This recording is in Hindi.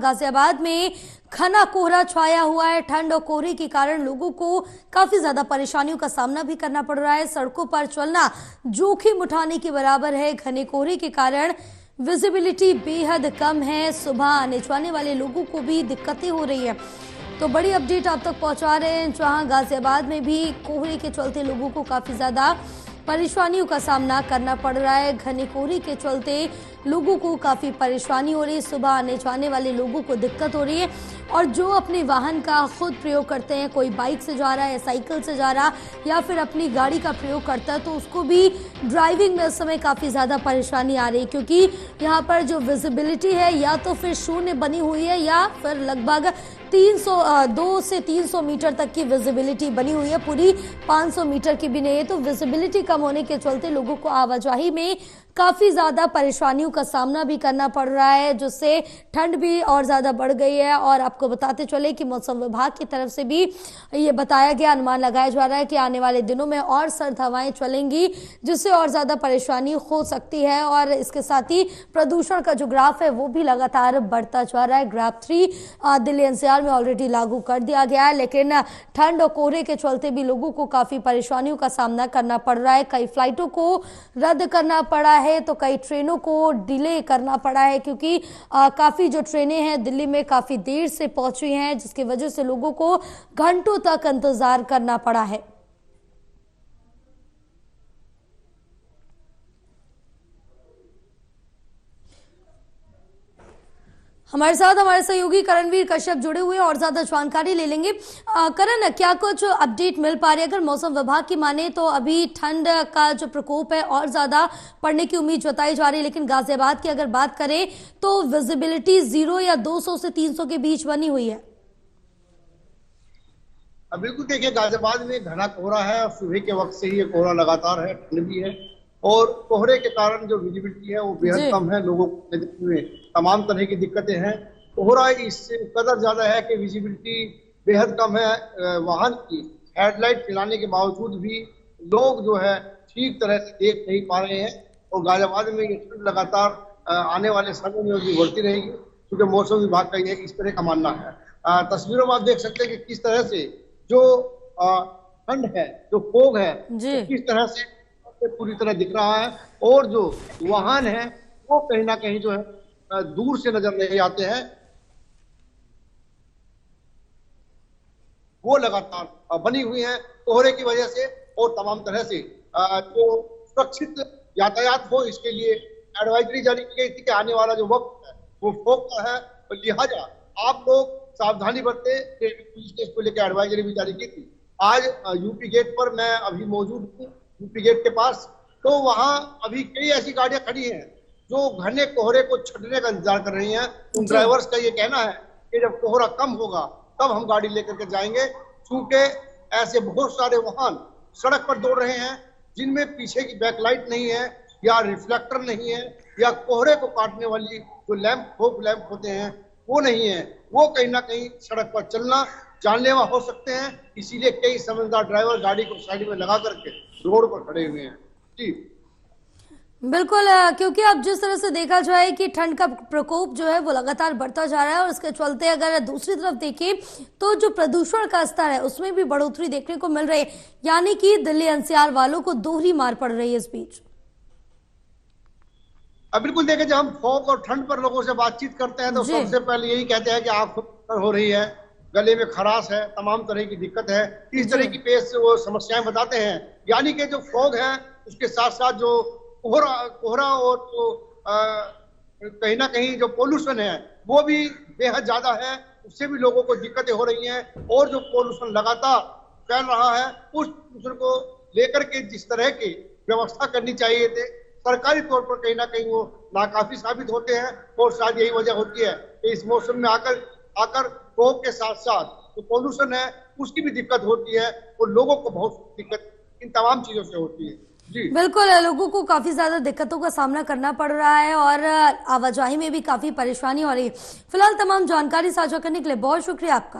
गाजियाबाद में घना कोहरा छाया हुआ है। ठंड और कोहरे के कारण लोगों को काफी ज्यादा परेशानियों का सामना भी करना पड़ रहा है। सड़कों पर चलना जोखिम उठाने के बराबर है। घने कोहरे के कारण विजिबिलिटी बेहद कम है। सुबह आने जाने वाले लोगों को भी दिक्कतें हो रही है। तो बड़ी अपडेट आप तक पहुंचा रहे हैं, जहां गाजियाबाद में भी कोहरे के चलते लोगों को काफी ज्यादा परेशानियों का सामना करना पड़ रहा है। घने कोहरे के चलते लोगों को काफ़ी परेशानी हो रही है। सुबह आने जाने वाले लोगों को दिक्कत हो रही है और जो अपने वाहन का खुद प्रयोग करते हैं, कोई बाइक से जा रहा है या साइकिल से जा रहा या फिर अपनी गाड़ी का प्रयोग करता है, तो उसको भी ड्राइविंग में उस समय काफ़ी ज़्यादा परेशानी आ रही है, क्योंकि यहाँ पर जो विजिबिलिटी है या तो फिर शून्य बनी हुई है या फिर लगभग 2 से 300 मीटर तक की विजिबिलिटी बनी हुई है। पूरी 500 मीटर की भी नहीं है। तो विजिबिलिटी कम होने के चलते लोगों को आवाजाही में काफ़ी ज़्यादा परेशानियों का सामना भी करना पड़ रहा है, जिससे ठंड भी और ज़्यादा बढ़ गई है। और आपको बताते चले कि मौसम विभाग की तरफ से भी ये बताया गया, अनुमान लगाया जा रहा है कि आने वाले दिनों में और सर्द हवाएं चलेंगी, जिससे और ज़्यादा परेशानी हो सकती है। और इसके साथ ही प्रदूषण का जो ग्राफ है वो भी लगातार बढ़ता जा रहा है। ग्राफ 3 दिल्ली एनसीआर में ऑलरेडी लागू कर दिया गया है, लेकिन ठंड और कोहरे के चलते भी लोगों को काफ़ी परेशानियों का सामना करना पड़ रहा है। कई फ्लाइटों को रद्द करना पड़ा है, तो कई ट्रेनों को डिले करना पड़ा है, क्योंकि काफ़ी जो ट्रेनें हैं दिल्ली में काफ़ी देर से पहुंची हैं, जिसकी वजह से लोगों को घंटों तक इंतजार करना पड़ा है। हमारे साथ हमारे सहयोगी करणवीर कश्यप जुड़े हुए और ज्यादा जानकारी ले लेंगे। करण, क्या कुछ अपडेट मिल पा रही है? अगर मौसम विभाग की माने तो अभी ठंड का जो प्रकोप है और ज्यादा पड़ने की उम्मीद जताई जा रही है, लेकिन गाजियाबाद की अगर बात करें तो विजिबिलिटी 0 या 200 से 300 के बीच बनी हुई है। बिल्कुल, देखिए गाजियाबाद में घना कोहरा है और सुबह के वक्त से ही ये कोहरा लगातार है, ठंड भी है और कोहरे के कारण जो विजिबिलिटी है वो बेहद कम है। लोगों को तमाम तरह की दिक्कतें हैं। कोहरा इससे कदर ज्यादा है कि विजिबिलिटी बेहद कम है। वाहन की हेडलाइट चलाने के बावजूद भी लोग जो है ठीक तरह से देख नहीं पा रहे हैं और गाजियाबाद में ये ठंड लगातार आने वाले समय में भी बढ़ती रहेगी, क्योंकि मौसम विभाग का ये इस तरह का मानना है। तस्वीरों में आप देख सकते हैं कि किस तरह से जो ठंड है, जो फोग है, तो किस तरह से पूरी तरह दिख रहा है और जो वाहन है वो कहीं ना कहीं जो है दूर से नजर नहीं आते हैं। वो लगातार बनी हुई है कोहरे की वजह से और तमाम तरह से जो सुरक्षित यातायात हो, इसके लिए एडवाइजरी जारी की गई थी कि आने वाला जो वक्त है वो फोग का है, तो लिहाजा आप लोग सावधानी बरते। पुलिस ने इसको लेकर एडवाइजरी भी जारी की थी। आज यूपी गेट पर मैं अभी मौजूद हूँ, यूपी गेट के पास, तो वहां अभी कई ऐसी गाड़ियां खड़ी हैं जो घने कोहरे को छटने का इंतजार कर रही हैं। उन ड्राइवर्स का ये कहना है कि जब कोहरा कम होगा तब हम गाड़ी लेकर के जाएंगे, क्योंकि ऐसे बहुत सारे वाहन सड़क पर दौड़ रहे हैं जिनमें पीछे की बैकलाइट नहीं है या रिफ्लेक्टर नहीं है या कोहरे को काटने वाली जो लैंप फोक लैंप होते हैं वो नहीं है। वो कहीं ना कहीं सड़क पर चलना जानलेवा हो सकते हैं, इसीलिए कई समझदार ड्राइवर गाड़ी को साइड में लगा करके रोड पर खड़े हुए हैं। जी बिल्कुल, क्योंकि अब जिस तरह से देखा जाए कि ठंड का प्रकोप जो है वो लगातार बढ़ता जा रहा है और इसके चलते अगर दूसरी तरफ देखें तो जो प्रदूषण का स्तर है उसमें भी बढ़ोतरी देखने को मिल रही है, यानी कि दिल्ली एनसीआर वालों को दोहरी मार पड़ रही है इस बीच। बिल्कुल, देखिए जब हम फॉग और ठंड पर लोगों से बातचीत करते हैं तो सबसे पहले यही कहते हैं कि आंख हो रही है, गले में खराश है, तमाम तरह की दिक्कत है, इस तरह की पेश वो समस्याएं बताते हैं। यानी कि जो फॉग है उसके साथ साथ जो कोहरा और जो कहीं ना कहीं जो पोल्यूशन है वो भी बेहद ज्यादा है, उससे भी लोगों को दिक्कतें हो रही हैं। और जो पोल्यूशन लगातार फैल रहा है उस पोल्यूशन को लेकर के जिस तरह की व्यवस्था करनी चाहिए थे सरकारी तौर पर कहीं ना कहीं वो नाकाफी साबित होते हैं। और शायद यही वजह होती है कि इस मौसम में आकर फॉग के साथ साथ जो पोल्यूशन है उसकी भी दिक्कत होती है और लोगों को बहुत दिक्कत इन तमाम चीजों से होती है। जी बिल्कुल, लोगों को काफी ज्यादा दिक्कतों का सामना करना पड़ रहा है और आवाजाही में भी काफी परेशानी हो रही है। फिलहाल तमाम जानकारी साझा करने के लिए बहुत शुक्रिया आपका।